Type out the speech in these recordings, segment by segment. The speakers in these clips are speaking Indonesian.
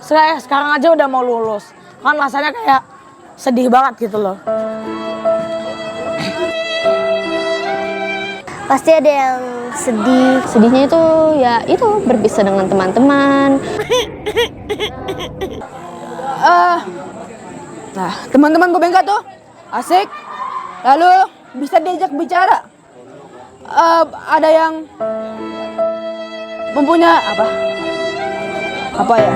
sekarang aja udah mau lulus. Kan rasanya kayak sedih banget gitu loh. Pasti ada yang sedih. Sedihnya itu ya itu berpisah dengan teman-teman. Nah, teman-teman Bobengka tuh asik, lalu bisa diajak bicara. Ada yang mempunyai apa ya?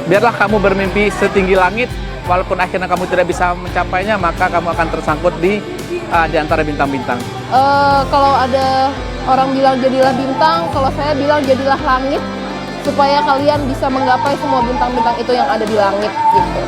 Biarlah kamu bermimpi setinggi langit, walaupun akhirnya kamu tidak bisa mencapainya, maka kamu akan tersangkut di antara bintang-bintang. Kalau ada orang bilang jadilah bintang, kalau saya bilang jadilah langit, supaya kalian bisa menggapai semua bintang-bintang itu yang ada di langit gitu.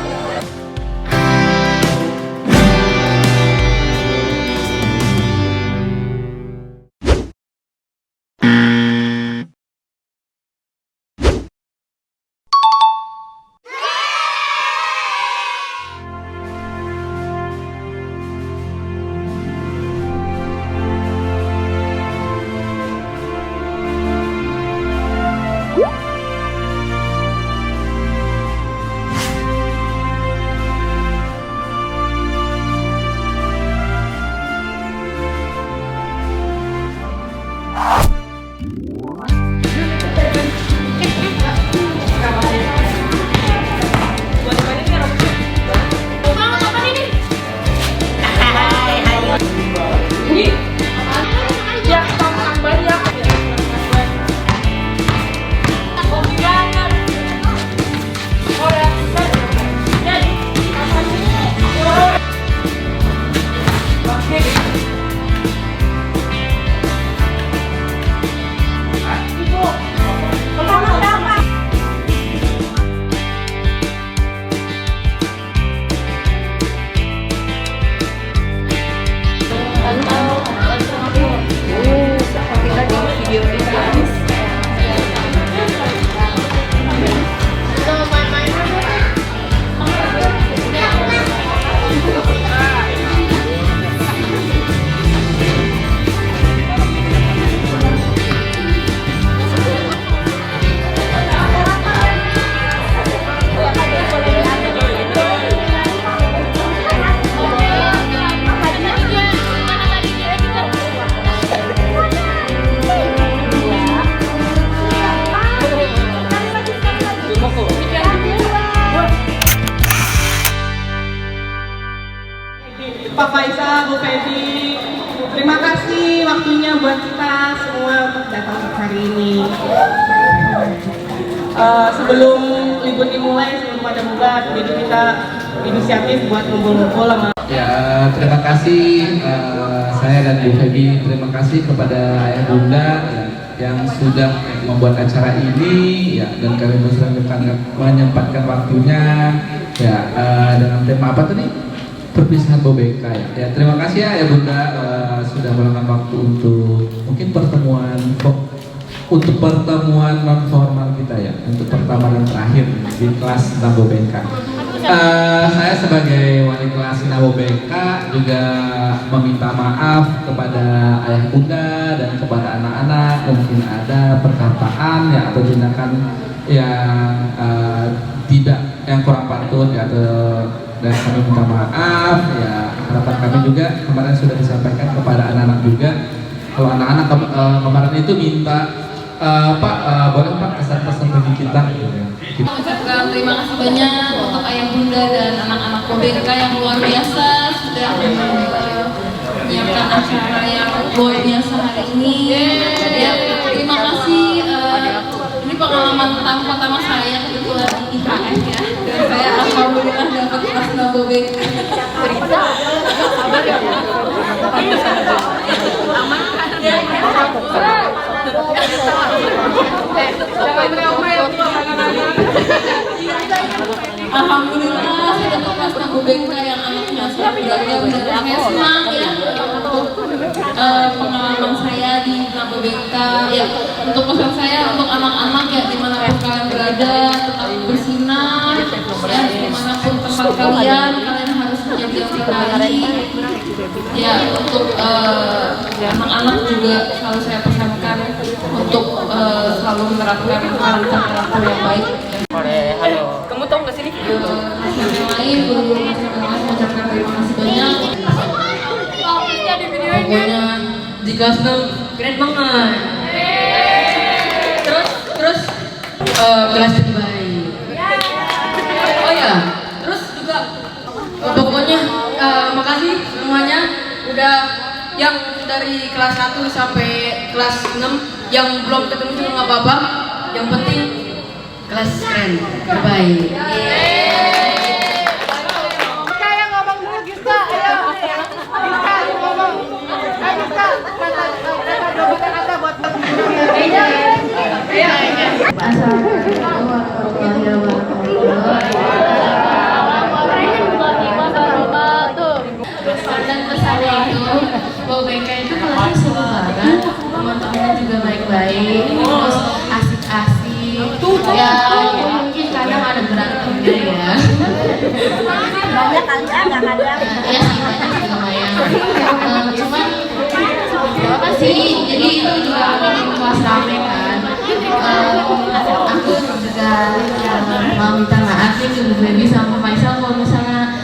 Pak Faisal, Bu Feby, terima kasih waktunya buat kita semua untuk datang hari ini. Sebelum libur dimulai, sebelum pada bulan, jadi kita inisiatif buat ngumpul-ngumpul sama. Ya, terima kasih saya dan Bu Feby, terima kasih kepada Ayah Bunda yang sudah membuat acara ini ya, dan kami menyempatkan waktunya ya dengan tema apa tadi? Perpisahan Bobengka ya. Ya, terima kasih ya Bunda sudah meluangkan waktu untuk mungkin pertemuan non formal kita ya, untuk pertama dan terakhir di kelas tentang Bobengka. Saya sebagai wali kelas Bobengka juga meminta maaf kepada ayah bunda dan kepada anak-anak, mungkin ada perkataan ya atau tindakan yang tidak yang kurang pantun ya, dan kami minta maaf ya. Harapan kami juga kemarin sudah disampaikan kepada anak-anak juga, kalau anak-anak kemarin itu minta Pak, boleh Pak pesan-pesan bagi kita gitu ya. Mengucapkan terima kasih banyak untuk ayah bunda dan anak-anak KBK yang luar biasa sudah menyiapkan acara yang luar biasa hari ini. Ya, terima kasih. Ini pengalaman pertama saya kebetulan di IKF ya, dan saya alhamdulillah dapat kelas Nago BK. Cerita. Sabar ya. Aman kan? Alhamdulillah saya dapat kelas Nago BK yang anaknya sangat beragam dan saya senang ya untuk pengalaman saya di Nago BK ya. Untuk pesan saya untuk anak-anak ya, dimanapun kalian berada tetap bersinar ya, dimanapun tempat kalian harus menjadi yang terbaik ya. Untuk anak-anak juga selalu saya pesankan untuk selalu menerapkan karakter yang baik. Kamu tahu nggak sini? Yang lain, guru-guru masyarakat mengucapkan terima kasih banyak. Pokoknya di kelas 6 keren banget. Terus kelas terbaik. Oh ya, terus juga pokoknya makasih semuanya udah yang dari kelas 1 sampai kelas 6 yang belum ketemu juga nggak apa-apa. Yang penting kelas keren terbaik. Kayak ngomong dulu kita, ayo. Kita ngomong. Ayo kita kata buat Assalamualaikum warahmatullahi wabarakatuh. Dan pesannya itu, bahwa BK itu kelasnya seru banget, teman-temannya juga baik-baik, terus asik-asik. Ya mungkin kadang ada berantemnya ya. Banyak aja, nggak ada. Ya sih banyak sih lumayan. Cuman apa sih? Jadi itu juga bikin kelas rame kan. Aku juga mau minta maaf nih ke Bu Baby sama Faisal kalau misalnya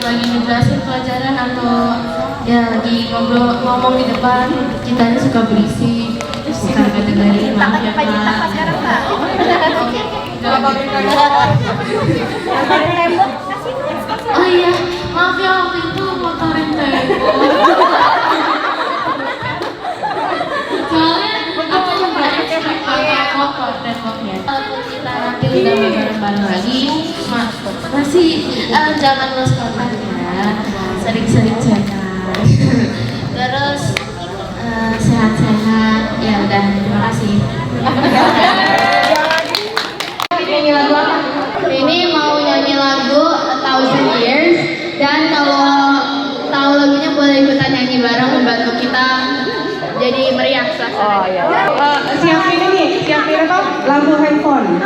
lagi ngejelasin pelajaran atau ya lagi ngomong di depan kitanya suka berisik, suka kedengerin, maaf ya Kak. Oh iya, maaf ya waktu itu motorin tembok. Soalnya aku juga expect bakal kotor temboknya. Kalau kita nanti udah bareng-bareng lagi, masih jangan lost kontak ya, sering-sering cetak. Terus sehat-sehat, ya udah, terima kasih. Nyanyi lagu apa? Ini mau nyanyi lagu A Thousand Years, dan kalau tahu lagunya boleh ikutan nyanyi bareng membantu kita jadi meriah suasana. Oh iya. Siapin ini, siapin apa? Lagu handphone.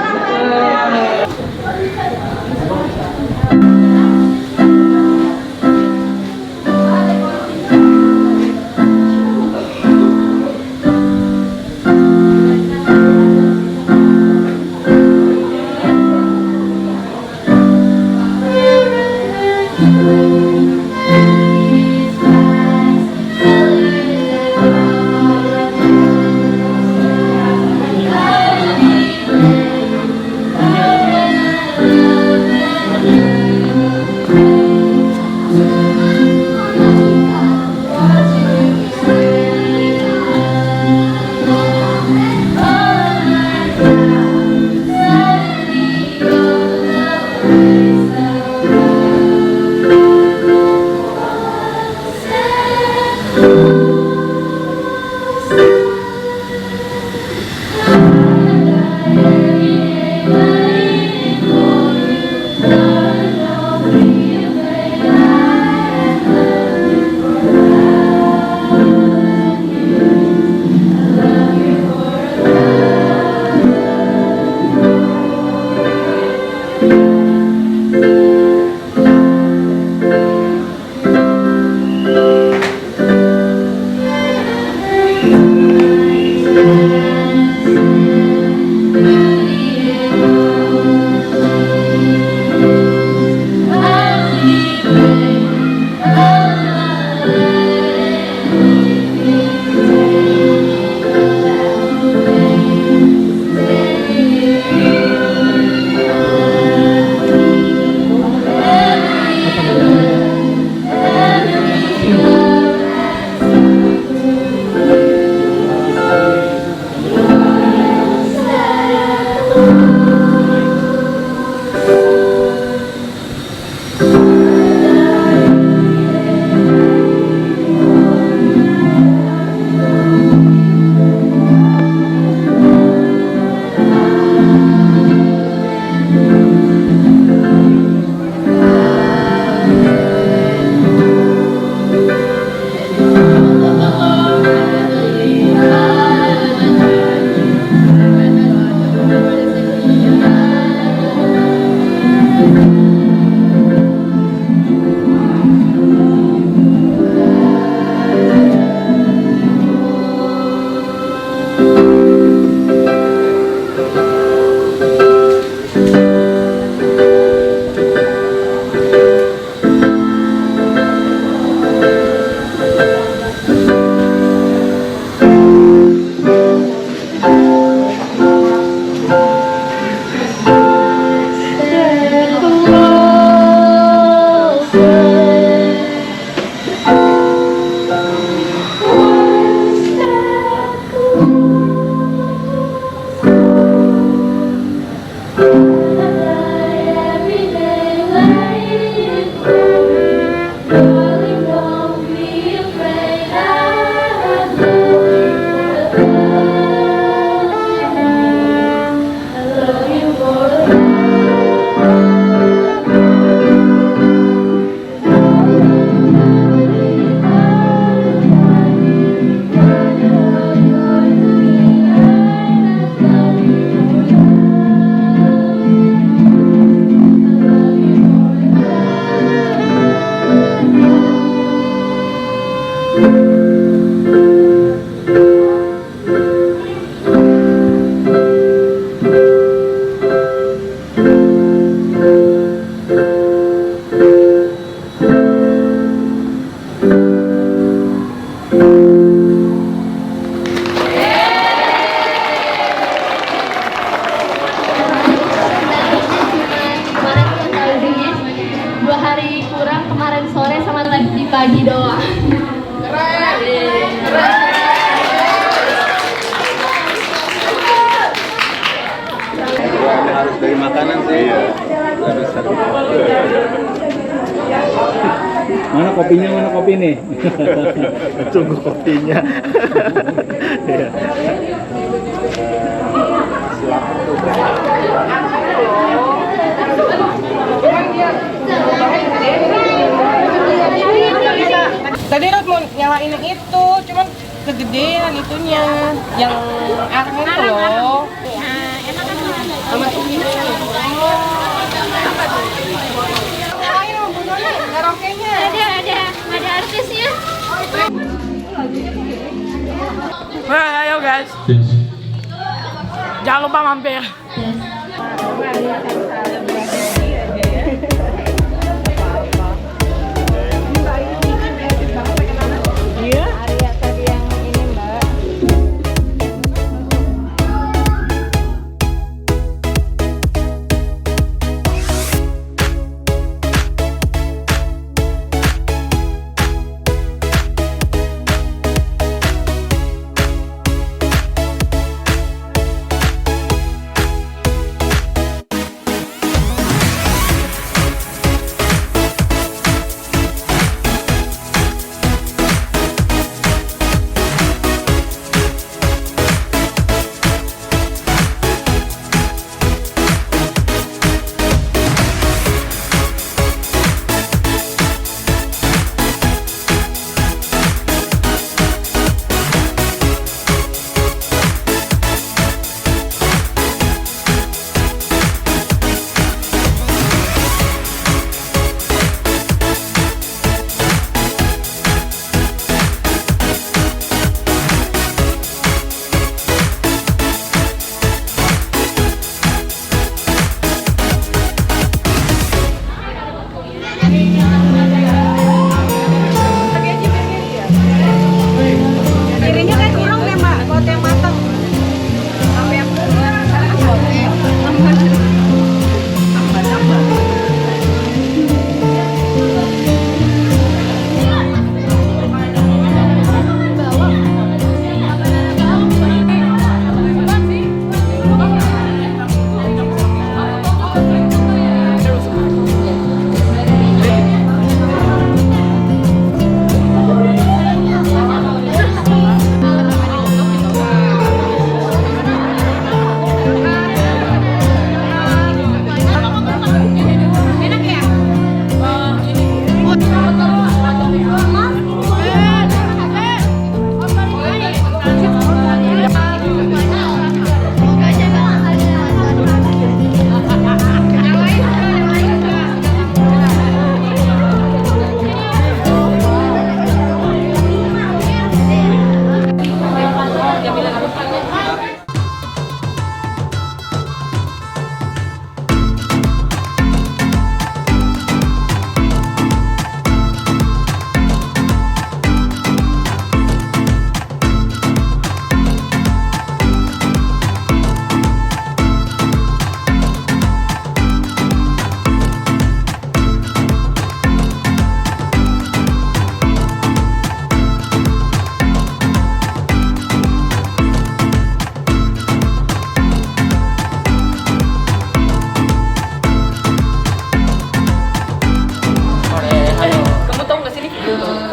makanan sih. Iya. Nggak bisa. Mana kopinya, mana kopi nih? Tunggu kopinya. Iya. Tadi Rod mau nyalain yang itu, cuman kegedean itunya, yang arahnya itu loh. Sama tuh karaoke-nya. Ada artisnya. Nah, ayo guys. Jangan lupa mampir.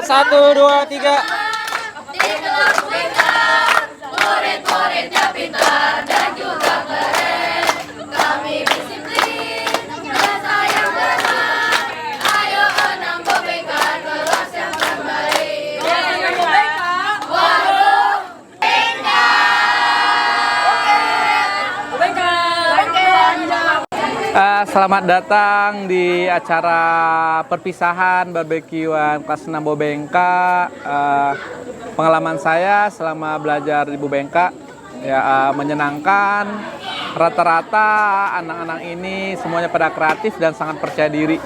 Satu, dua, tiga. Murid-muridnya pintar dan juga keren. Kami disiplin, sayang benar. Ayo enam bobengkan kelas yang terbaik. Warung Bengka. Selamat datang di acara perpisahan barbekyuan kelas 6 Bobengka. Pengalaman saya selama belajar di Bobengka ya menyenangkan. Rata-rata anak-anak ini semuanya pada kreatif dan sangat percaya diri.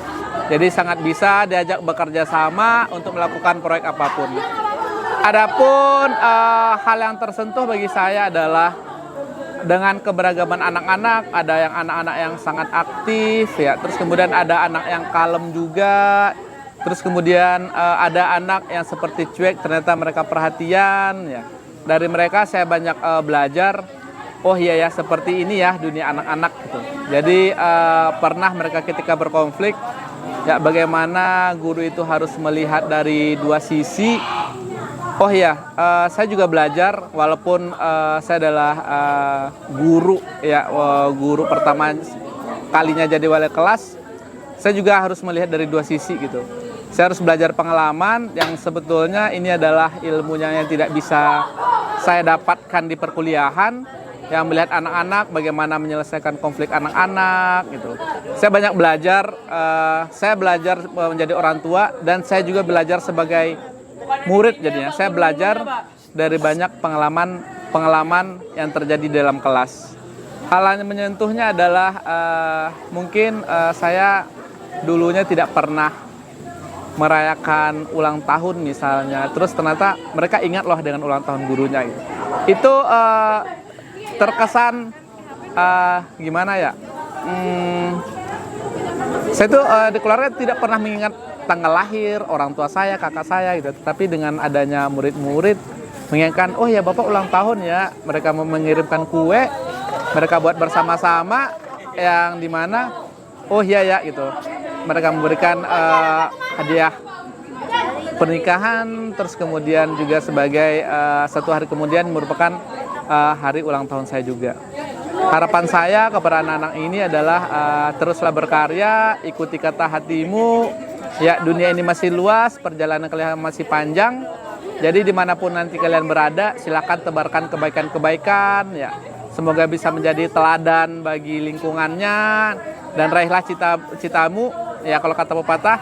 Jadi sangat bisa diajak bekerja sama untuk melakukan proyek apapun. Adapun hal yang tersentuh bagi saya adalah dengan keberagaman anak-anak, ada yang anak-anak yang sangat aktif ya, terus kemudian ada anak yang kalem juga, terus kemudian ada anak yang seperti cuek, ternyata mereka perhatian ya. Dari mereka saya banyak belajar oh iya ya seperti ini ya dunia anak-anak gitu. Jadi pernah mereka ketika berkonflik, ya bagaimana guru itu harus melihat dari dua sisi. Oh iya, saya juga belajar walaupun saya adalah guru ya, guru pertama kalinya jadi wali kelas, saya juga harus melihat dari dua sisi gitu. Saya harus belajar pengalaman yang sebetulnya ini adalah ilmunya yang tidak bisa saya dapatkan di perkuliahan, yang melihat anak-anak bagaimana menyelesaikan konflik anak-anak gitu. Saya banyak belajar, saya belajar menjadi orang tua dan saya juga belajar sebagai murid jadinya. Saya belajar dari banyak pengalaman yang terjadi dalam kelas. Hal yang menyentuhnya adalah mungkin saya dulunya tidak pernah merayakan ulang tahun misalnya, terus ternyata mereka ingat loh dengan ulang tahun gurunya gitu. Itu terkesan gimana ya? Saya tuh di keluarga tidak pernah mengingat tanggal lahir orang tua saya, kakak saya gitu. Tapi dengan adanya murid-murid mengingatkan, oh ya bapak ulang tahun ya, mereka mengirimkan kue, mereka buat bersama-sama yang dimana, oh iya ya gitu. Mereka memberikan hadiah pernikahan, terus kemudian juga sebagai satu hari kemudian merupakan hari ulang tahun saya juga. Harapan saya kepada anak-anak ini adalah teruslah berkarya, ikuti kata hatimu. Ya, dunia ini masih luas, perjalanan kalian masih panjang. Jadi dimanapun nanti kalian berada, silakan tebarkan kebaikan-kebaikan. Ya, semoga bisa menjadi teladan bagi lingkungannya dan raihlah cita-citamu. Ya, kalau kata pepatah,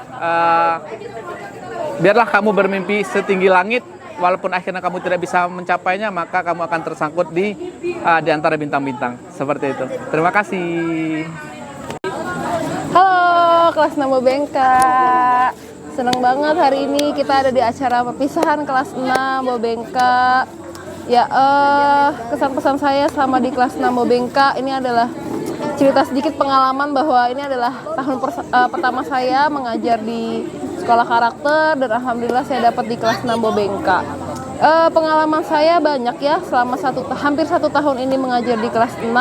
biarlah kamu bermimpi setinggi langit, walaupun akhirnya kamu tidak bisa mencapainya, maka kamu akan tersangkut di antara bintang-bintang. Seperti itu. Terima kasih. Halo kelas 6 Bobengka. Senang banget hari ini kita ada di acara perpisahan kelas 6 Bobengka. Ya, kesan-pesan saya selama di kelas 6 Bobengka ini adalah cerita sedikit pengalaman bahwa ini adalah tahun pertama saya mengajar di sekolah karakter dan alhamdulillah saya dapat di kelas 6 Bobengka. Pengalaman saya banyak ya selama hampir satu tahun ini mengajar di kelas 6.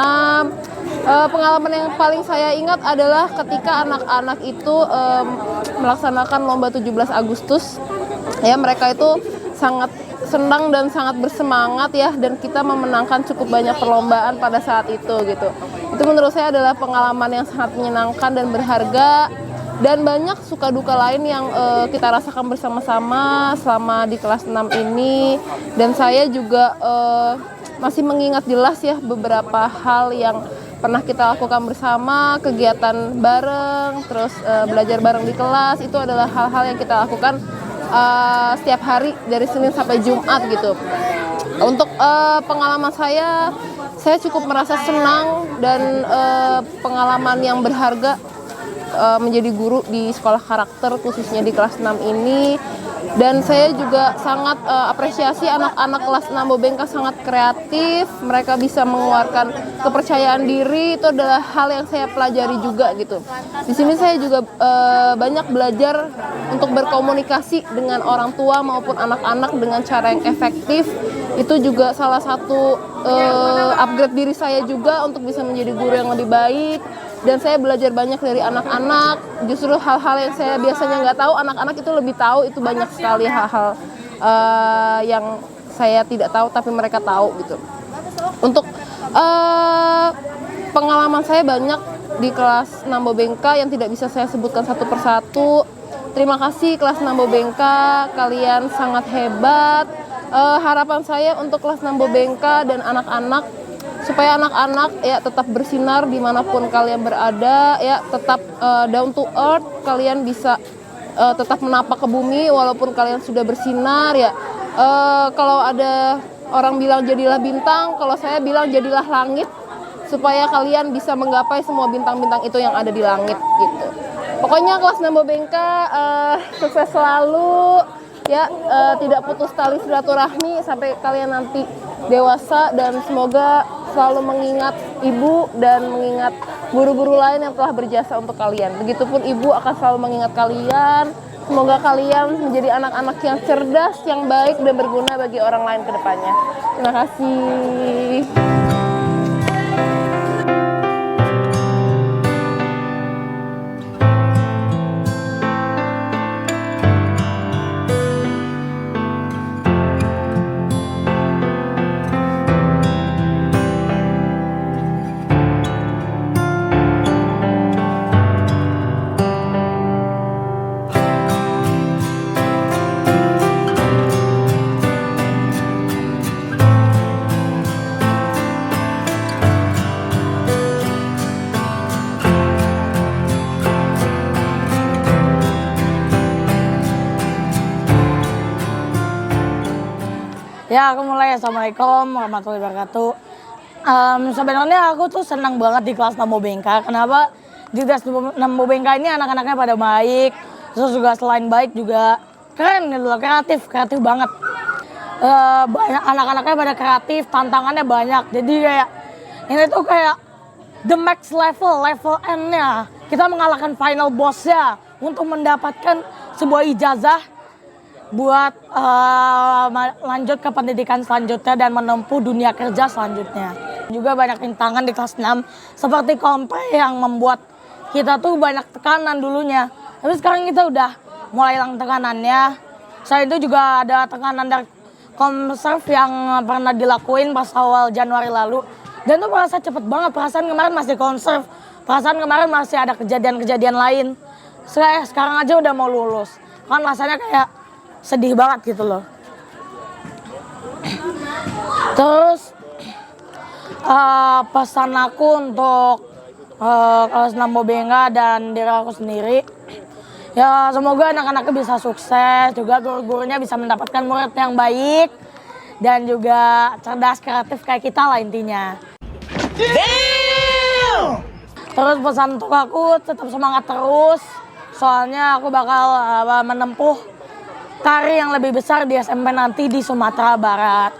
Pengalaman yang paling saya ingat adalah ketika anak-anak itu melaksanakan lomba 17 Agustus. Ya, mereka itu sangat senang dan sangat bersemangat ya, dan kita memenangkan cukup banyak perlombaan pada saat itu gitu. Itu menurut saya adalah pengalaman yang sangat menyenangkan dan berharga, dan banyak suka duka lain yang kita rasakan bersama-sama selama di kelas 6 ini. Dan saya juga masih mengingat jelas ya beberapa hal yang pernah kita lakukan bersama, kegiatan bareng, terus belajar bareng di kelas. Itu adalah hal-hal yang kita lakukan setiap hari dari Senin sampai Jumat gitu. Untuk pengalaman saya cukup merasa senang dan pengalaman yang berharga menjadi guru di sekolah karakter khususnya di kelas 6 ini. Dan saya juga sangat apresiasi anak-anak kelas 6 Bobengka sangat kreatif, mereka bisa mengeluarkan kepercayaan diri, itu adalah hal yang saya pelajari juga gitu. Di sini saya juga banyak belajar untuk berkomunikasi dengan orang tua maupun anak-anak dengan cara yang efektif. Itu juga salah satu upgrade diri saya juga untuk bisa menjadi guru yang lebih baik. Dan saya belajar banyak dari anak-anak. Justru hal-hal yang saya biasanya nggak tahu, anak-anak itu lebih tahu. Itu banyak sekali hal-hal yang saya tidak tahu tapi mereka tahu gitu. Untuk pengalaman saya banyak di kelas 6 Bobengka yang tidak bisa saya sebutkan satu persatu. Terima kasih kelas 6 Bobengka, kalian sangat hebat. Harapan saya untuk kelas 6 Bobengka dan anak-anak, supaya anak-anak ya tetap bersinar dimanapun kalian berada, ya tetap down to earth, kalian bisa tetap menapak ke bumi walaupun kalian sudah bersinar ya. Kalau ada orang bilang jadilah bintang, kalau saya bilang jadilah langit, supaya kalian bisa menggapai semua bintang-bintang itu yang ada di langit gitu. Pokoknya kelas 6 Bobengka sukses selalu ya, tidak putus tali silaturahmi sampai kalian nanti dewasa, dan semoga selalu mengingat ibu dan mengingat guru-guru lain yang telah berjasa untuk kalian. Begitupun ibu akan selalu mengingat kalian. Semoga kalian menjadi anak-anak yang cerdas, yang baik dan berguna bagi orang lain ke depannya. Terima kasih. Ya, aku mulai. Assalamualaikum warahmatullahi wabarakatuh. Sebenarnya aku tuh senang banget di kelas 6 Bobengka. Kenapa? Di kelas 6 Bobengka ini anak-anaknya pada baik. Terus juga selain baik juga keren gitu loh, kreatif banget. Banyak anak-anaknya pada kreatif, tantangannya banyak. Jadi kayak ini tuh kayak the max level N-nya. Kita mengalahkan final boss-nya untuk mendapatkan sebuah ijazah buat lanjut ke pendidikan selanjutnya dan menempuh dunia kerja selanjutnya. Juga banyak rintangan di kelas 6 seperti kompe yang membuat kita tuh banyak tekanan dulunya. Tapi sekarang kita udah mulai hilang tekanannya. Selain itu juga ada tekanan dari Komserv yang pernah dilakuin pas awal Januari lalu. Dan tuh merasa cepet banget, perasaan kemarin masih konserv. Perasaan kemarin masih ada kejadian-kejadian lain. Sekarang aja udah mau lulus. Kan rasanya kayak sedih banget gitu loh. Terus pesan aku untuk kelas 6 Bobengka dan diri aku sendiri. Ya semoga anak-anaknya bisa sukses, juga guru-gurunya bisa mendapatkan murid yang baik. Dan juga cerdas, kreatif kayak kita lah intinya. Terus pesan untuk aku tetap semangat terus. Soalnya aku bakal menempuh karir yang lebih besar di SMP nanti di Sumatera Barat.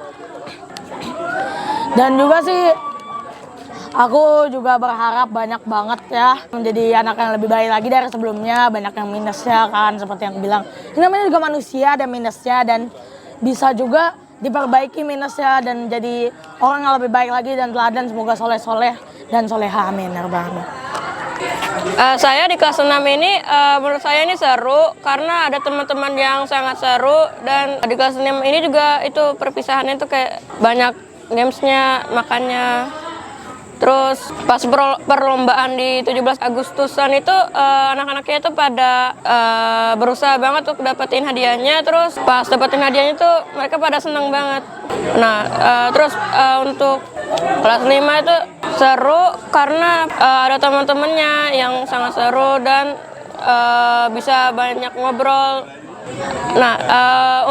Dan juga sih aku juga berharap banyak banget ya menjadi anak yang lebih baik lagi dari sebelumnya. Banyak yang minusnya kan seperti yang aku bilang. Ini namanya juga manusia, ada minusnya dan bisa juga diperbaiki minusnya dan jadi orang yang lebih baik lagi dan teladan. Semoga soleh-soleh dan soleha, amin. Saya di kelas 6 ini menurut saya ini seru karena ada teman-teman yang sangat seru, dan di kelas 6 ini juga itu perpisahannya itu kayak banyak gamesnya, makannya. Terus pas perlombaan di 17 Agustusan itu anak-anaknya itu pada berusaha banget untuk dapetin hadiahnya. Terus pas dapetin hadiahnya itu mereka pada seneng banget. Nah terus untuk kelas 5 itu seru karena ada teman-temannya yang sangat seru dan bisa banyak ngobrol. Nah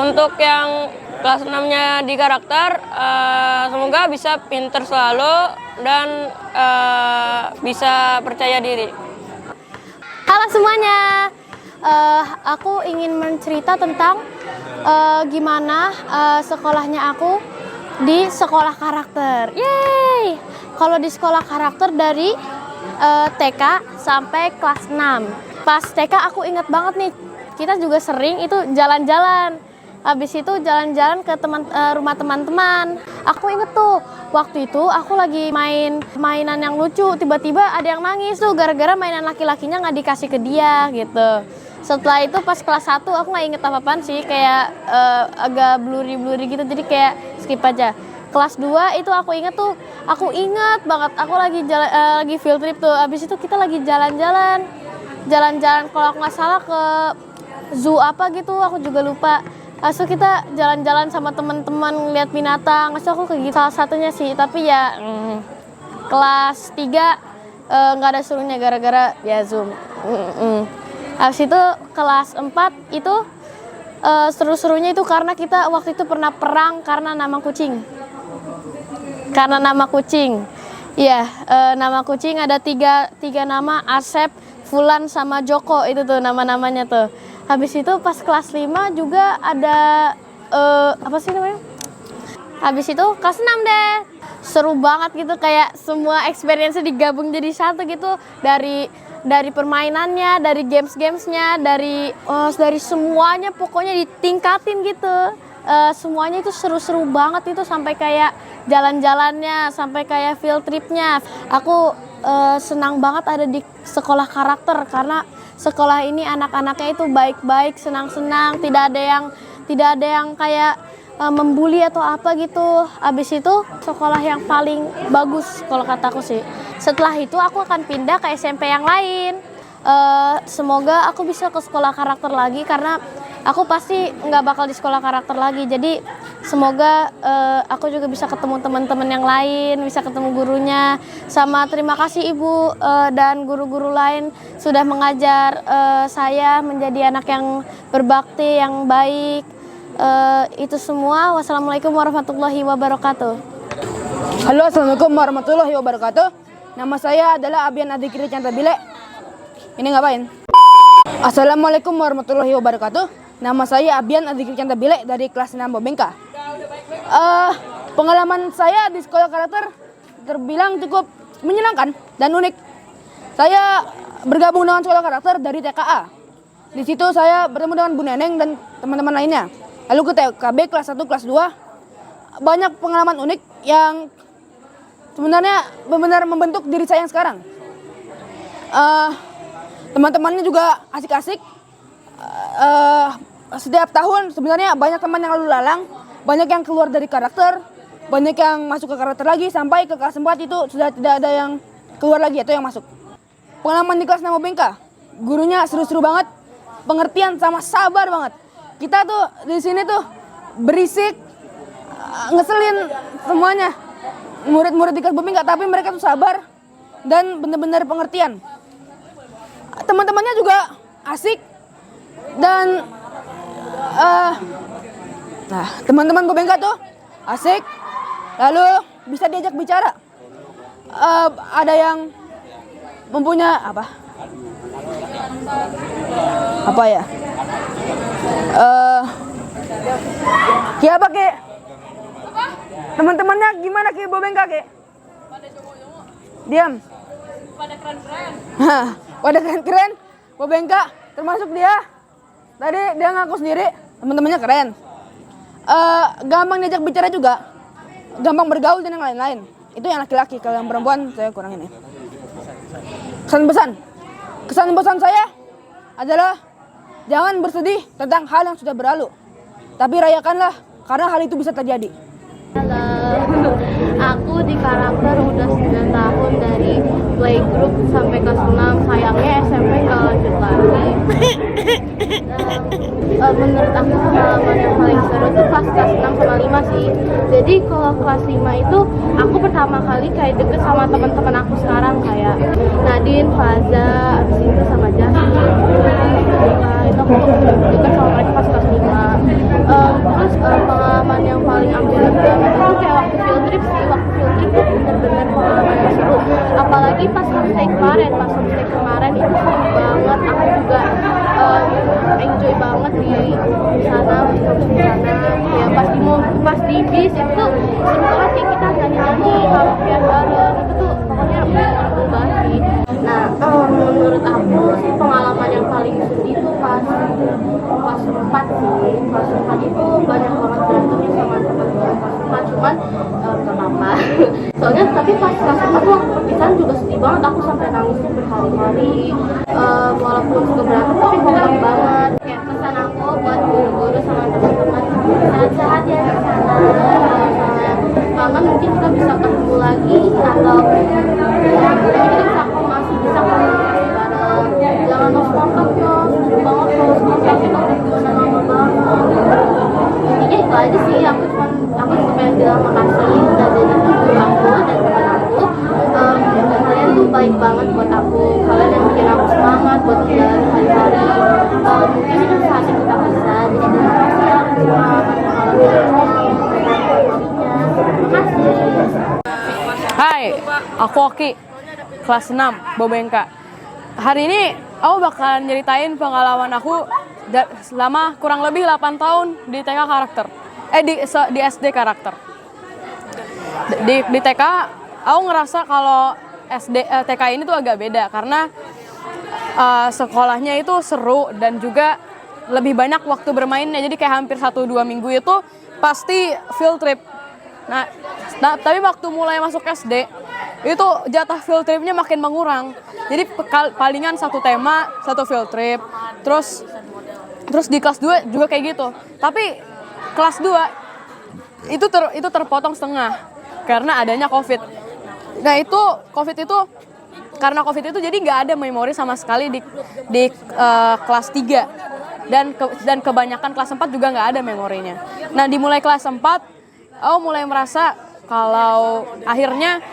untuk yang kelas 6-nya di karakter, semoga bisa pinter selalu dan bisa percaya diri. Halo semuanya, aku ingin mencerita tentang gimana sekolahnya aku di sekolah karakter. Yeay! Kalau di sekolah karakter dari TK sampai kelas 6. Pas TK aku inget banget nih, kita juga sering itu jalan-jalan. Habis itu jalan-jalan ke rumah teman-teman. Aku inget tuh, waktu itu aku lagi main mainan yang lucu. Tiba-tiba ada yang nangis tuh gara-gara mainan laki-lakinya nggak dikasih ke dia gitu. Setelah itu pas kelas 1 aku nggak inget apa-apaan sih. Kayak agak blurry gitu, jadi kayak skip aja. Kelas 2 itu aku inget tuh, aku inget banget. Aku lagi field trip tuh. Habis itu kita lagi jalan-jalan kalau aku nggak salah ke zoo apa gitu, aku juga lupa. So kita jalan-jalan sama teman-teman lihat binatang. So aku kayak gitu salah satunya sih. Tapi ya kelas 3 nggak ada serunya gara-gara ya Zoom. Habis itu kelas 4 itu seru-serunya itu karena kita waktu itu pernah perang karena nama kucing. Iya, nama kucing ada tiga nama, Asep, Fulan sama Joko, itu tuh nama-namanya tuh. Habis itu pas kelas 5 juga ada apa sih namanya? Habis itu kelas 6 deh. Seru banget gitu, kayak semua experience digabung jadi satu gitu. Dari permainannya, dari games-gamesnya, dari semuanya pokoknya ditingkatin gitu. Semuanya itu seru-seru banget itu, sampai kayak jalan-jalannya, sampai kayak field tripnya. Aku senang banget ada di sekolah karakter karena sekolah ini anak-anaknya itu baik-baik, senang-senang, tidak ada yang kayak membuli atau apa gitu. Abis itu sekolah yang paling bagus kalau kataku sih. Setelah itu aku akan pindah ke SMP yang lain. Semoga aku bisa ke sekolah karakter lagi karena aku pasti nggak bakal di sekolah karakter lagi. Jadi semoga aku juga bisa ketemu teman-teman yang lain, bisa ketemu gurunya. Sama terima kasih Ibu dan guru-guru lain sudah mengajar saya menjadi anak yang berbakti, yang baik. Itu semua. Wassalamualaikum warahmatullahi wabarakatuh. Halo, assalamualaikum warahmatullahi wabarakatuh. Nama saya adalah Abian Adikiri Cantabile. Ini ngapain? Assalamualaikum warahmatullahi wabarakatuh. Nama saya Abian Adikiri Cantabile dari kelas 6 Bobengka. Pengalaman saya di sekolah karakter terbilang cukup menyenangkan dan unik. Saya bergabung dengan sekolah karakter dari TKA. Di situ saya bertemu dengan Bu Neneng dan teman-teman lainnya. Lalu ke TKB kelas 1, kelas 2. Banyak pengalaman unik yang sebenarnya benar-benar membentuk diri saya yang sekarang. Teman-temannya juga asik-asik. Setiap tahun sebenarnya banyak teman yang lalu lalang, banyak yang keluar dari karakter, banyak yang masuk ke karakter lagi, sampai ke kelas 4 itu sudah tidak ada yang keluar lagi atau yang masuk. Pengalaman di kelas 6 Bobengka, gurunya seru-seru banget, pengertian sama sabar banget. Kita tuh di sini tuh berisik, ngeselin semuanya. Murid-murid di kelas Bobengka, tapi mereka tuh sabar dan benar-benar pengertian. Teman-temannya juga asik dan teman-teman Bobengka tuh asik, lalu bisa diajak bicara. Ada yang mempunyai apa ya? Apa ke? Teman-temannya gimana ke Bobengka ke? Pada jongo-jongo. Diam. Pada keren-keren. Pada keren-keren. Bobengka termasuk dia. Tadi dia ngaku sendiri teman-temannya keren. Gampang diajak bicara juga. Gampang bergaul dan yang lain-lain. Itu yang laki-laki. Kalau yang perempuan saya kurang ini. Kesan-pesan saya adalah jangan bersedih tentang hal yang sudah berlalu. Tapi rayakanlah karena hal itu bisa terjadi. Halo, aku di karakter udah 9 tahun dari playgroup sampai kelas 6. Sayangnya SMP nggak lanjut lagi. Menurut aku pengalaman yang paling seru tuh pas kelas 6 sama 5 sih. Jadi kalau kelas 5 itu aku pertama kali kayak deket sama teman-teman aku sekarang, kayak Nadine, Faza, abis itu sama Jasmine. Itu aku deket sama mereka pas kelas 5. Terus pengalaman yang paling aku ingat banget itu kayak waktu field trip sih. Waktu field trip itu bener-bener pengalaman yang seru. Apalagi pas homestay kemarin itu seru banget. Aku juga enjoy banget di sana, di sana. Ya pas di bis itu seru banget sih, kita nyanyi-nyanyi, karaokean bareng. Itu tuh pokoknya menyenangkan banget sih. Nah, menurut aku sih pengalaman yang paling sedih itu pas 4 sih. Pas 4 itu banyak banget berantemnya sama teman-teman pas 4, cuman gak apa-apa. Soalnya tapi pas kelas 4 tuh perpisahan juga sedih banget, aku sampai nangis tuh berhari-hari. Walaupun suka berantem tapi kompak banget. Kayak pesan aku buat guru-guru sama teman-teman, sehat-sehat ya di sana. Kangen mungkin kita bisa ketemu lagi, atau kita masih bisa komunikasi bareng. Jangan lost kontak ya, seru banget lost kontak, kita udah gimana lama banget. Intinya itu aja sih, aku cuma pengen bilang makasih udah jadi guru aku dan teman aku. Kalian tuh baik banget buat aku, kalian yang bikin aku semangat buat jalan hari-hari. Mungkin itu saatnya kita bisa, jadi terima kasih ya pengalaman-pengalaman. Terima kasih. Hai, aku Oki, kelas 6 Bobengka. Hari ini aku bakalan nyeritain pengalaman aku selama kurang lebih 8 tahun di TK karakter. Di SD karakter. Di TK aku ngerasa kalau TK ini tuh agak beda karena sekolahnya itu seru dan juga lebih banyak waktu bermainnya. Jadi kayak hampir 1-2 minggu itu pasti field trip. Nah, tapi waktu mulai masuk SD itu jatah field tripnya makin mengurang. Jadi palingan satu tema, satu field trip. Terus di kelas 2 juga kayak gitu. Tapi kelas 2 itu terpotong setengah karena adanya COVID. Nah, karena COVID itu jadi nggak ada memori sama sekali di kelas 3. Dan kebanyakan kelas 4 juga nggak ada memorinya. Nah, dimulai kelas 4 aku mulai merasa kalau akhirnya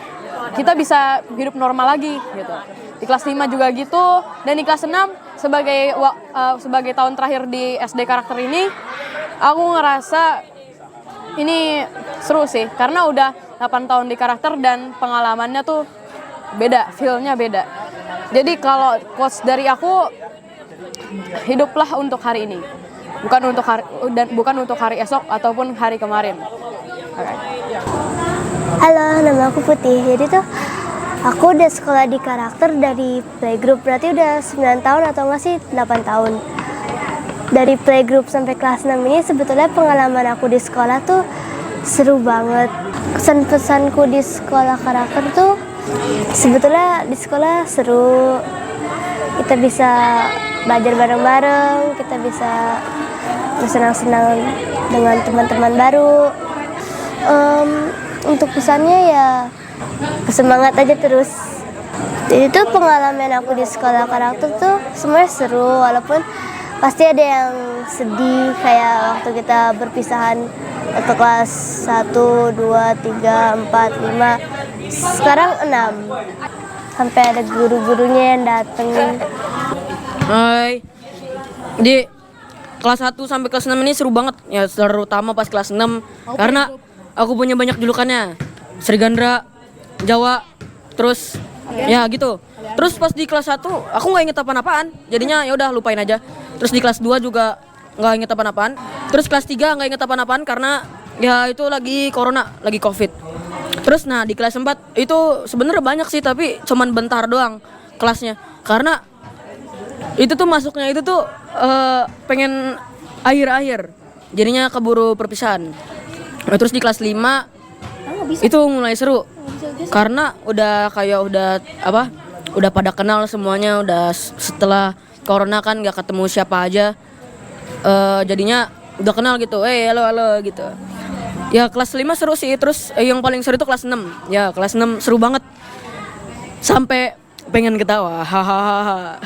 kita bisa hidup normal lagi gitu. Di kelas 5 juga gitu, dan di kelas 6 sebagai tahun terakhir di SD karakter ini, Aku ngerasa ini seru sih karena udah 8 tahun di karakter dan pengalamannya tuh beda, feel-nya beda. Jadi kalau quotes dari aku, hiduplah untuk hari ini. Bukan untuk hari esok ataupun hari kemarin. Okay. Halo, nama aku Putih. Jadi tuh aku udah sekolah di karakter dari playgroup, berarti udah 9 tahun atau enggak sih 8 tahun. Dari playgroup sampai kelas 6 ini sebetulnya pengalaman aku di sekolah tuh seru banget. Kesan-pesanku di sekolah karakter tuh sebetulnya di sekolah seru. Kita bisa belajar bareng-bareng, kita bisa bersenang-senang dengan teman-teman baru. Untuk pesannya ya semangat aja terus. Jadi tuh pengalaman aku di sekolah karakter tuh semuanya seru, walaupun pasti ada yang sedih kayak waktu kita berpisahan ke kelas 1, 2, 3, 4, 5, sekarang 6. Sampai ada guru-gurunya yang dateng. Hai. Di kelas 1 sampai kelas 6 ini seru banget. Ya terutama pas kelas 6 karena aku punya banyak julukannya. Serigandra, Jawa, terus ya gitu. Terus pas di kelas 1 aku nggak inget apa-apaan. Jadinya ya udah lupain aja. Terus di kelas 2 juga nggak inget apa-apaan. Terus kelas 3 nggak inget apa-apaan karena ya itu lagi corona, lagi covid. Terus nah di kelas 4 itu sebenarnya banyak sih tapi cuman bentar doang kelasnya. Karena itu tuh masuknya itu tuh pengen akhir-akhir. Jadinya keburu perpisahan. Nah, terus di kelas 5 itu mulai seru. Karena udah udah pada kenal semuanya, udah setelah corona kan nggak ketemu siapa aja. Jadinya udah kenal gitu. Halo gitu. Ya kelas 5 seru sih. Terus yang paling seru itu kelas 6. Ya kelas 6 seru banget. Sampai pengen ketawa. Hahaha.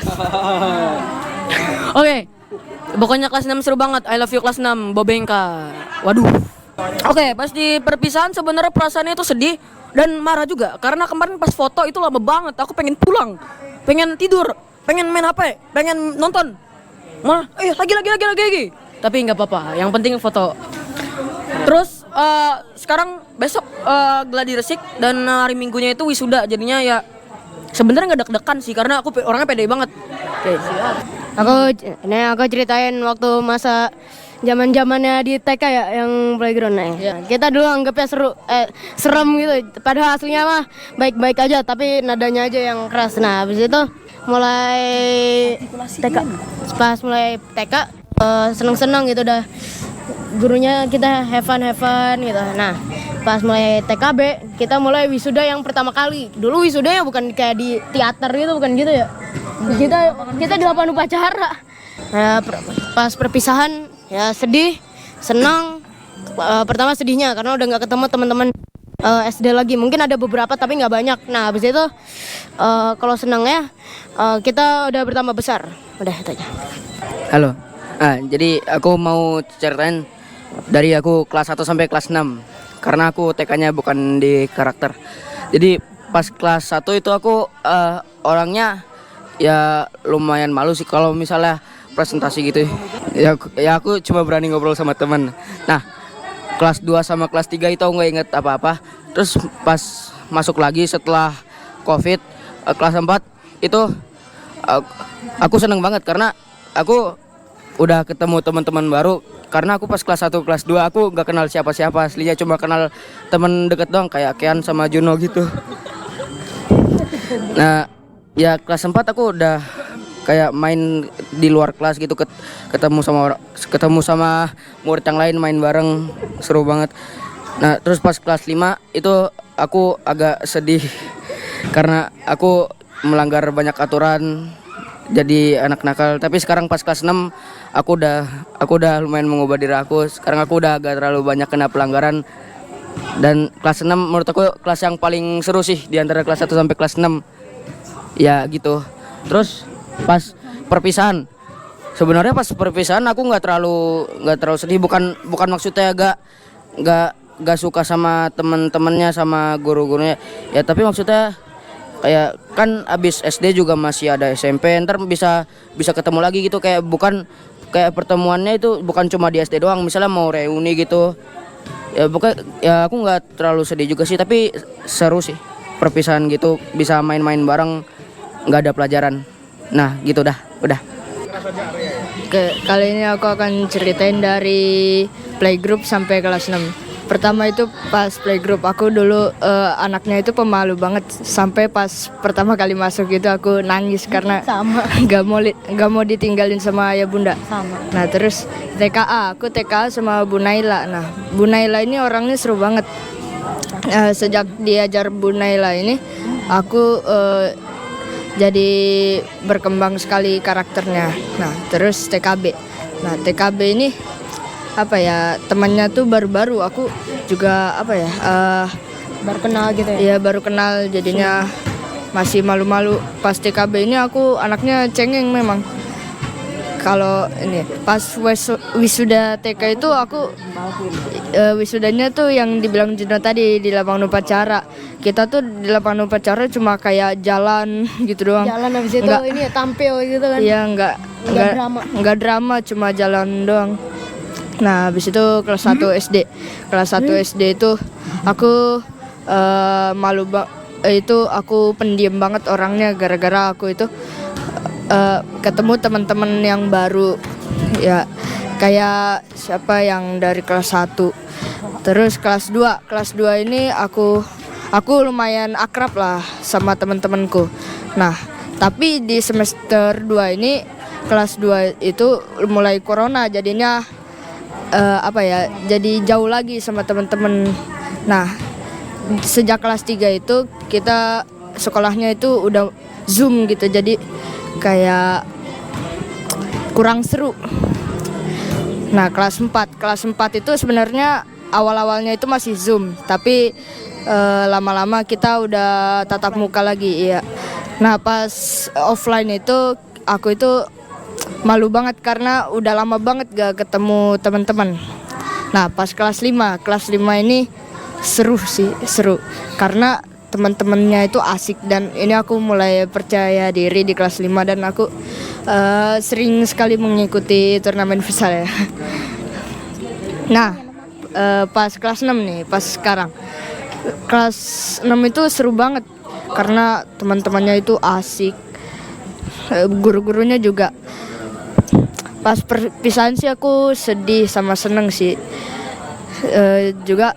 Oke. Pokoknya kelas 6 seru banget. I love you kelas 6 Bobengka. Waduh. Oke, pas di perpisahan sebenarnya perasaannya itu sedih dan marah juga karena kemarin pas foto itu lama banget. Aku pengen pulang. Pengen tidur, pengen main HP, pengen nonton. Malah lagi. Tapi nggak apa-apa. Yang penting foto. Terus sekarang besok gladi resik dan hari Minggunya itu wisuda. Jadinya ya sebenarnya nggak deg-degan sih karena aku orangnya pede banget. Oke, siap. Aku ceritain waktu masa zaman-zamannya di TK ya yang playground ya. Kita dulu anggapnya serem gitu. Padahal aslinya mah baik-baik aja tapi nadanya aja yang keras. Nah, habis itu mulai TK. Pas mulai TK seneng-seneng gitu dah. Gurunya kita have fun gitu. Nah, pas mulai TKB kita mulai wisuda yang pertama kali. Dulu wisudanya bukan kayak di teater gitu, bukan gitu ya. Kita di lapangan upacara. Nah, pas perpisahan ya sedih, senang. Pertama sedihnya karena udah nggak ketemu teman-teman SD lagi. Mungkin ada beberapa tapi nggak banyak. Nah, habis itu kalau senangnya kita udah bertambah besar. Udah itu aja. Halo. Jadi aku mau ceritain dari aku kelas 1 sampai kelas 6 karena aku TK-nya bukan di karakter. Jadi pas kelas 1 itu aku orangnya ya lumayan malu sih kalau misalnya presentasi gitu. Ya aku cuma berani ngobrol sama teman. Nah, kelas 2 sama kelas 3 itu aku nggak inget apa-apa. Terus pas masuk lagi setelah Covid kelas 4 itu aku seneng banget karena aku udah ketemu teman-teman baru. Karena aku pas kelas 1 kelas 2 aku nggak kenal siapa-siapa, aslinya cuma kenal teman deket doang kayak Kian sama Juno gitu. Nah, ya kelas 4 aku udah kayak main di luar kelas gitu, ketemu sama murid yang lain, main bareng, seru banget. Nah, terus pas kelas 5 itu aku agak sedih karena aku melanggar banyak aturan, jadi anak nakal. Tapi sekarang pas kelas 6 aku udah lumayan mengubah diri aku. Sekarang aku udah agak terlalu banyak kena pelanggaran. Dan kelas 6 menurut aku kelas yang paling seru sih di antara kelas 1 sampai kelas 6. Ya gitu. Terus pas perpisahan, sebenarnya pas perpisahan aku nggak terlalu sedih. Bukan maksudnya gak suka sama temen-temennya, sama guru-gurunya. Ya tapi maksudnya kayak kan abis SD juga masih ada SMP, ntar bisa ketemu lagi gitu. Kayak bukan kayak pertemuannya itu bukan cuma di SD doang, misalnya mau reuni gitu. Ya pokoknya ya aku nggak terlalu sedih juga sih, tapi seru sih perpisahan gitu, bisa main-main bareng, nggak ada pelajaran. Nah gitu udah. Kali ini aku akan ceritain dari playgroup sampai kelas 6. Pertama itu pas playgroup aku dulu anaknya itu pemalu banget, sampai pas pertama kali masuk itu aku nangis karena nggak mau ditinggalin sama ayah bunda. Nah terus aku TKA sama Bu Naila. Nah Bu Naila ini orangnya seru banget. Sejak diajar Bu Naila ini aku jadi berkembang sekali karakternya. Nah terus TKB. Nah TKB ini apa ya, temannya tuh baru-baru, aku juga apa ya Baru kenal gitu ya? Iya baru kenal, jadinya masih malu-malu. Pas TKB ini aku anaknya cengeng memang. Kalau ini pas wisuda TK itu aku wisudanya tuh yang dibilang Juno tadi di lapangan upacara. Kita tuh di lapangan upacara cuma kayak jalan gitu doang. Jalan habis itu ini ya tampil gitu kan? Iya nggak drama, cuma jalan doang. Nah habis itu kelas 1 SD. Kelas 1 SD itu aku itu aku pendiam banget orangnya, gara-gara aku itu ketemu teman-teman yang baru ya, kayak siapa yang dari kelas 1. Terus kelas 2 ini aku lumayan akrab lah sama teman-temanku. Nah tapi di semester 2 ini, kelas 2 itu mulai corona, jadinya jadi jauh lagi sama teman-teman. Nah sejak kelas 3 itu kita sekolahnya itu udah Zoom gitu, jadi kayak kurang seru. Nah kelas 4 itu sebenarnya awal-awalnya itu masih Zoom, tapi lama-lama kita udah tatap muka lagi ya. Nah pas offline itu aku itu malu banget karena udah lama banget gak ketemu teman-teman. Nah pas kelas 5 ini seru karena teman-temannya itu asik, dan ini aku mulai percaya diri di kelas 5, dan aku sering sekali mengikuti turnamen futsal ya. Nah pas kelas 6 nih, pas sekarang kelas 6 itu seru banget karena teman-temannya itu asik, guru-gurunya juga. Pas perpisahan sih aku sedih sama seneng sih. Juga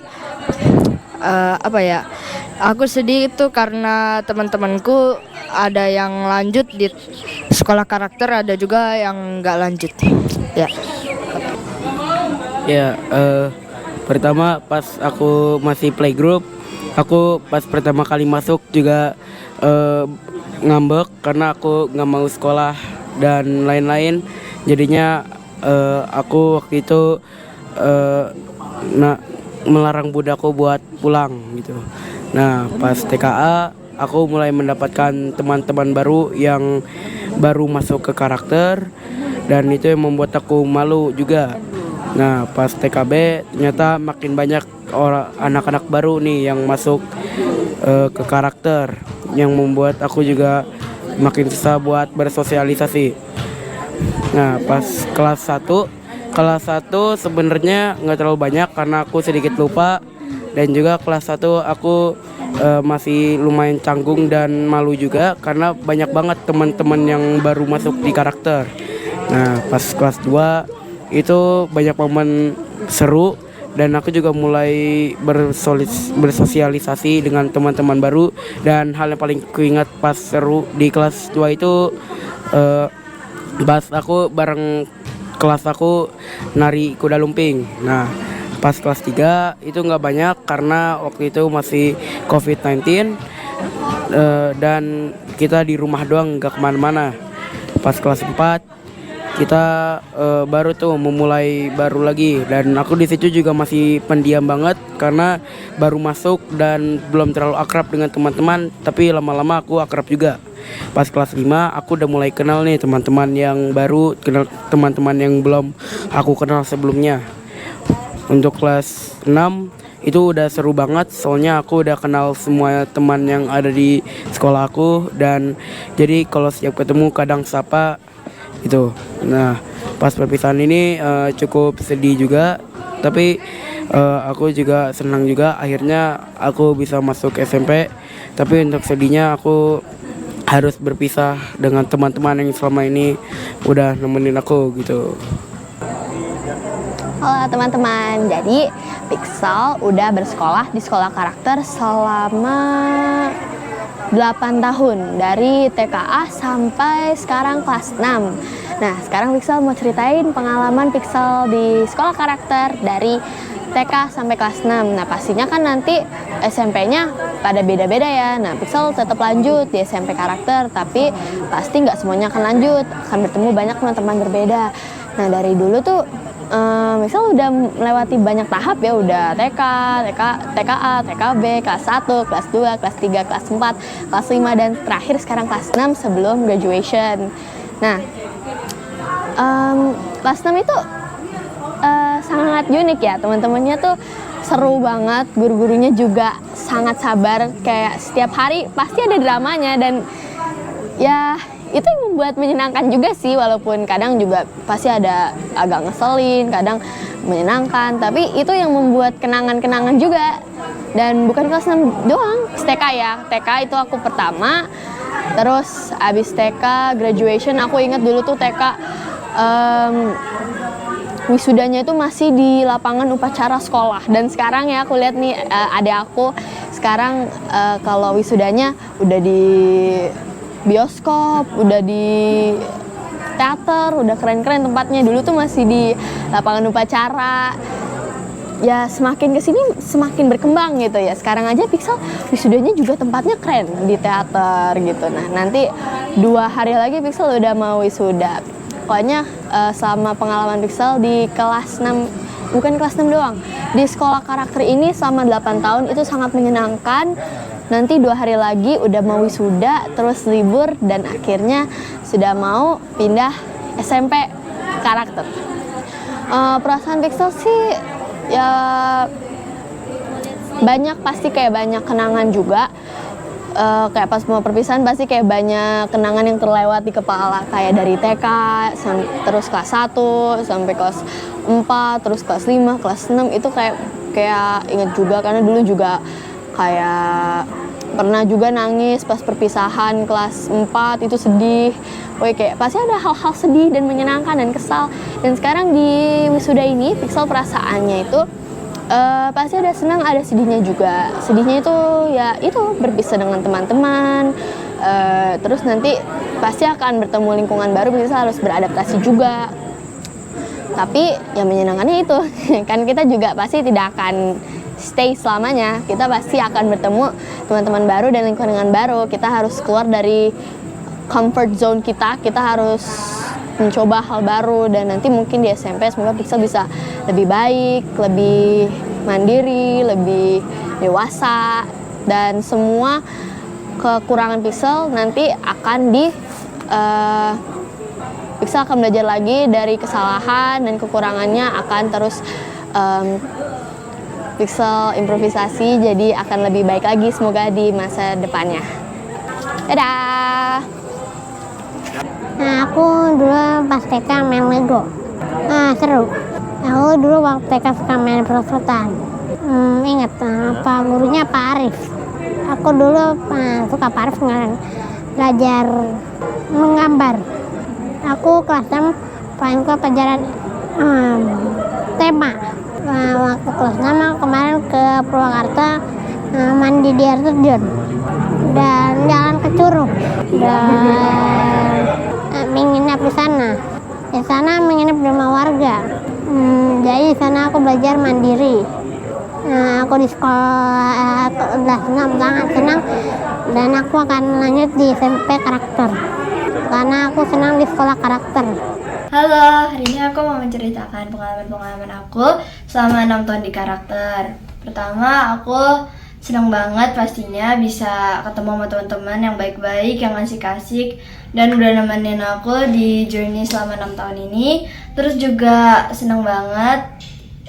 aku sedih itu karena teman-temanku ada yang lanjut di sekolah karakter, ada juga yang nggak lanjut. Pertama pas aku masih playgroup, aku pas pertama kali masuk juga ngambek karena aku nggak mau sekolah dan lain-lain. Jadinya aku waktu itu melarang bundaku buat pulang gitu. Nah pas TKA aku mulai mendapatkan teman-teman baru yang baru masuk ke karakter, dan itu yang membuat aku malu juga. Nah pas TKB ternyata makin banyak anak-anak baru nih yang masuk ke karakter, yang membuat aku juga makin susah buat bersosialisasi. Nah pas kelas 1 sebenarnya nggak terlalu banyak karena aku sedikit lupa, dan juga kelas 1 aku masih lumayan canggung dan malu juga karena banyak banget teman-teman yang baru masuk di karakter. Nah pas kelas 2 itu banyak momen seru, dan aku juga mulai bersosialisasi dengan teman-teman baru. Dan hal yang paling kuingat pas seru di kelas 2 itu pas aku bareng kelas aku nari kuda lumping. Nah pas kelas 3 itu nggak banyak karena waktu itu masih COVID-19 dan kita di rumah doang, nggak kemana-mana. Pas kelas 4 kita baru tuh memulai baru lagi, dan aku di situ juga masih pendiam banget karena baru masuk dan belum terlalu akrab dengan teman-teman, tapi lama-lama aku akrab juga. Pas kelas 5 aku udah mulai kenal nih teman-teman yang baru, kenal teman-teman yang belum aku kenal sebelumnya. Untuk kelas 6 itu udah seru banget, soalnya aku udah kenal semua teman yang ada di sekolah aku, dan jadi kalau setiap ketemu kadang sapa gitu. Nah pas perpisahan ini cukup sedih juga, tapi aku juga senang juga akhirnya aku bisa masuk SMP. Tapi untuk sedihnya aku harus berpisah dengan teman-teman yang selama ini udah nemenin aku gitu. Halo teman-teman, jadi Pixel udah bersekolah di sekolah karakter selama 8 tahun, dari TKA sampai sekarang kelas 6. Nah, sekarang Pixel mau ceritain pengalaman Pixel di sekolah karakter dari TK sampai kelas 6. Nah, pastinya kan nanti SMP-nya pada beda-beda ya. Nah, Pixel tetap lanjut di SMP karakter, tapi pasti nggak semuanya akan lanjut, akan bertemu banyak teman-teman berbeda. Nah, dari dulu tuh misal udah melewati banyak tahap ya, udah TK, TKA, TKB, kelas 1, kelas 2, kelas 3, kelas 4, kelas 5, dan terakhir sekarang kelas 6 sebelum graduation. Nah, kelas 6 itu sangat unik ya, teman-temannya tuh seru banget, guru-gurunya juga sangat sabar, kayak setiap hari pasti ada dramanya, dan ya itu yang membuat menyenangkan juga sih, walaupun kadang juga pasti ada agak ngeselin, kadang menyenangkan, tapi itu yang membuat kenangan-kenangan juga. Dan bukan kelas 6 doang, TK ya, TK itu aku pertama, terus abis TK graduation, aku ingat dulu tuh TK wisudanya itu masih di lapangan upacara sekolah, dan sekarang ya aku lihat nih adik aku sekarang kalau wisudanya udah di bioskop, udah di teater, udah keren-keren tempatnya. Dulu tuh masih di lapangan upacara. Ya semakin kesini semakin berkembang gitu ya. Sekarang aja Pixel wisudanya juga tempatnya keren di teater gitu. Nah, nanti 2 hari lagi Pixel udah mau wisuda. Pokoknya selama pengalaman Pixel di kelas 6, bukan kelas 6 doang, di sekolah karakter ini selama 8 tahun itu sangat menyenangkan. Nanti 2 hari lagi udah mau wisuda, terus libur, dan akhirnya sudah mau pindah SMP karakter. Perasaan Pixel sih ya banyak, pasti kayak banyak kenangan juga. Kayak pas mau perpisahan pasti kayak banyak kenangan yang terlewat di kepala, kayak dari TK terus kelas 1 sampai kelas 4, terus kelas 5, kelas 6 itu kayak inget juga, karena dulu juga kayak pernah juga nangis pas perpisahan kelas 4, itu sedih. Woi, kayak pasti ada hal-hal sedih dan menyenangkan dan kesal. Dan sekarang di wisuda ini Pixel perasaannya itu pasti ada senang, ada sedihnya juga. Sedihnya itu ya itu berpisah dengan teman-teman. Terus nanti pasti akan bertemu lingkungan baru, Pixel harus beradaptasi juga. Tapi yang menyenangkannya itu kan kita juga pasti tidak akan stay selamanya. Kita pasti akan bertemu teman-teman baru dan lingkungan baru. Kita harus keluar dari comfort zone kita. Kita harus mencoba hal baru, dan nanti mungkin di SMP semoga Pixel bisa lebih baik, lebih mandiri, lebih dewasa, dan semua kekurangan Pixel nanti akan Pixel akan belajar lagi dari kesalahan dan kekurangannya, akan terus Pixel improvisasi jadi akan lebih baik lagi semoga di masa depannya. Dadah! Nah, aku dulu pas TK main Lego. Nah, seru. Aku dulu waktu TK suka main perosotan. Ingat apa gurunya Pak Arif. Aku dulu suka Pak Arif belajar menggambar. Aku kelas 6 paling suka pelajaran tema. Waktu kelas 6 kemarin ke Purwakarta mandi di air terjun dan jalan ke Curug dan menginap di sana. Di sana menginap di rumah warga. Jadi di sana aku belajar mandiri. Aku di sekolah kelas 6 sangat senang, dan aku akan lanjut di SMP karakter karena aku senang di sekolah karakter. Halo, hari ini aku mau menceritakan pengalaman-pengalaman aku selama 6 tahun di karakter. Pertama, aku senang banget pastinya bisa ketemu sama teman-teman yang baik-baik, yang asik-asik, dan udah nemenin aku di journey selama 6 tahun ini. Terus juga senang banget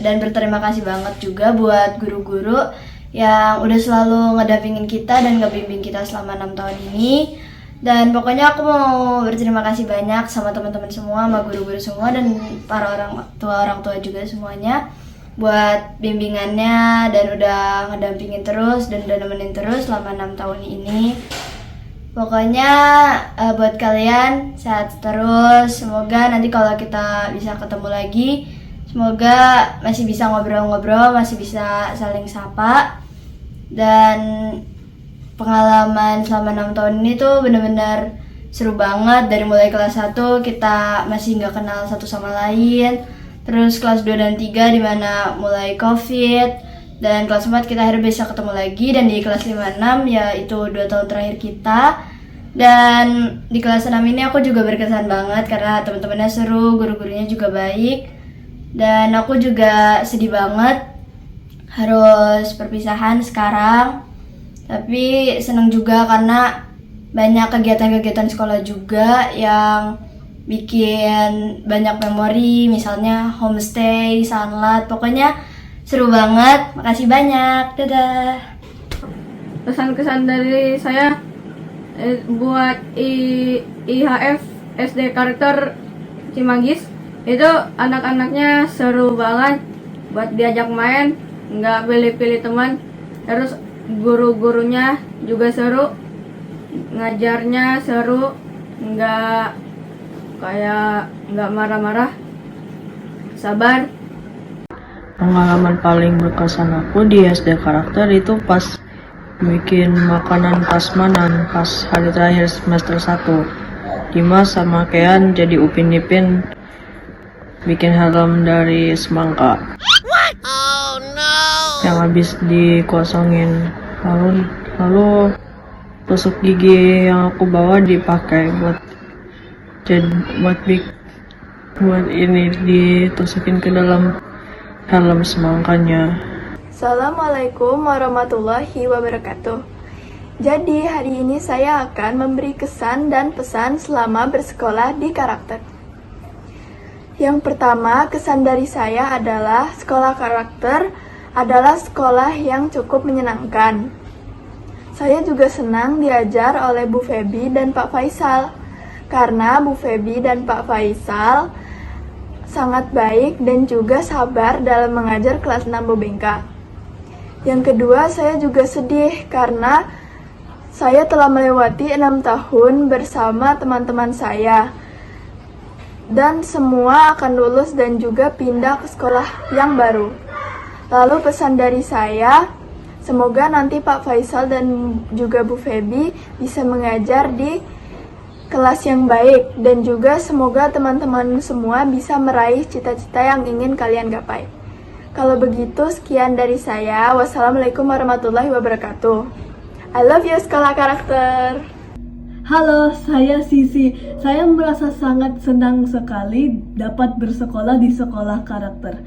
dan berterima kasih banget juga buat guru-guru yang udah selalu ngedampingin kita dan ngebimbing kita selama 6 tahun ini. Dan pokoknya aku mau berterima kasih banyak sama teman-teman semua, sama guru-guru semua, dan para orang tua juga semuanya buat bimbingannya dan udah ngedampingin terus dan udah nemenin terus selama 6 tahun ini. Pokoknya buat kalian sehat terus. Semoga nanti kalau kita bisa ketemu lagi, semoga masih bisa ngobrol-ngobrol, masih bisa saling sapa. Dan pengalaman selama 6 tahun ini tuh bener-bener seru banget. Dari mulai kelas 1 kita masih nggak kenal satu sama lain. Terus kelas 2 dan 3 dimana mulai COVID. Dan kelas 4 kita akhirnya bisa ketemu lagi. Dan di kelas 5-6 ya itu 2 tahun terakhir kita. Dan di kelas 6 ini aku juga berkesan banget karena teman-temannya seru, guru-gurunya juga baik. Dan aku juga sedih banget harus perpisahan sekarang. Tapi senang juga karena banyak kegiatan-kegiatan sekolah juga yang bikin banyak memori, misalnya homestay, sunlat, pokoknya seru banget. Makasih banyak, dadah. Kesan-kesan dari saya buat IHF SD Karakter Cimanggis itu anak-anaknya seru banget buat diajak main, nggak pilih-pilih teman. Terus guru-gurunya juga seru, ngajarnya seru, nggak marah-marah, sabar. Pengalaman paling berkesan aku di SD Karakter itu pas bikin makanan prasmanan pas hari terakhir semester 1. Dimas sama Kean jadi Upin Ipin bikin helm dari semangka. Yang habis dikosongin, lalu tusuk gigi yang aku bawa dipakai buat ini ditusukin ke dalam helm semangkanya. Assalamualaikum warahmatullahi wabarakatuh. Jadi hari ini saya akan memberi kesan dan pesan selama bersekolah di Karakter. Yang pertama, kesan dari saya adalah sekolah Karakter adalah sekolah yang cukup menyenangkan. Saya juga senang diajar oleh Bu Febi dan Pak Faisal, karena Bu Febi dan Pak Faisal sangat baik dan juga sabar dalam mengajar kelas 6 Bobengka. Yang kedua, saya juga sedih karena saya telah melewati 6 tahun bersama teman-teman saya. Dan semua akan lulus dan juga pindah ke sekolah yang baru. Lalu pesan dari saya, semoga nanti Pak Faisal dan juga Bu Febi bisa mengajar di kelas yang baik. Dan juga semoga teman-teman semua bisa meraih cita-cita yang ingin kalian gapai. Kalau begitu, sekian dari saya. Wassalamualaikum warahmatullahi wabarakatuh. I love you, Sekolah Karakter. Halo, saya Sisi. Saya merasa sangat senang sekali dapat bersekolah di Sekolah Karakter.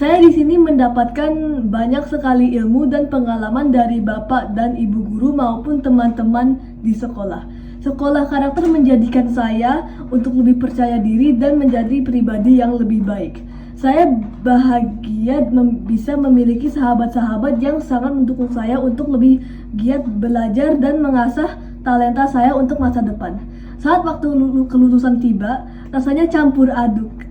Saya di sini mendapatkan banyak sekali ilmu dan pengalaman dari Bapak dan Ibu guru maupun teman-teman di sekolah. Sekolah Karakter menjadikan saya untuk lebih percaya diri dan menjadi pribadi yang lebih baik. Saya bahagia bisa memiliki sahabat-sahabat yang sangat mendukung saya untuk lebih giat belajar dan mengasah talenta saya untuk masa depan. Saat waktu kelulusan tiba, rasanya campur aduk.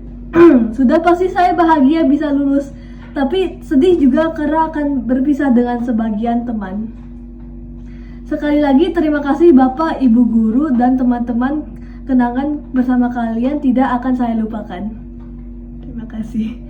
Sudah pasti saya bahagia bisa lulus, tapi sedih juga karena akan berpisah dengan sebagian teman. Sekali lagi terima kasih Bapak, Ibu guru, dan teman-teman. Kenangan bersama kalian tidak akan saya lupakan. Terima kasih.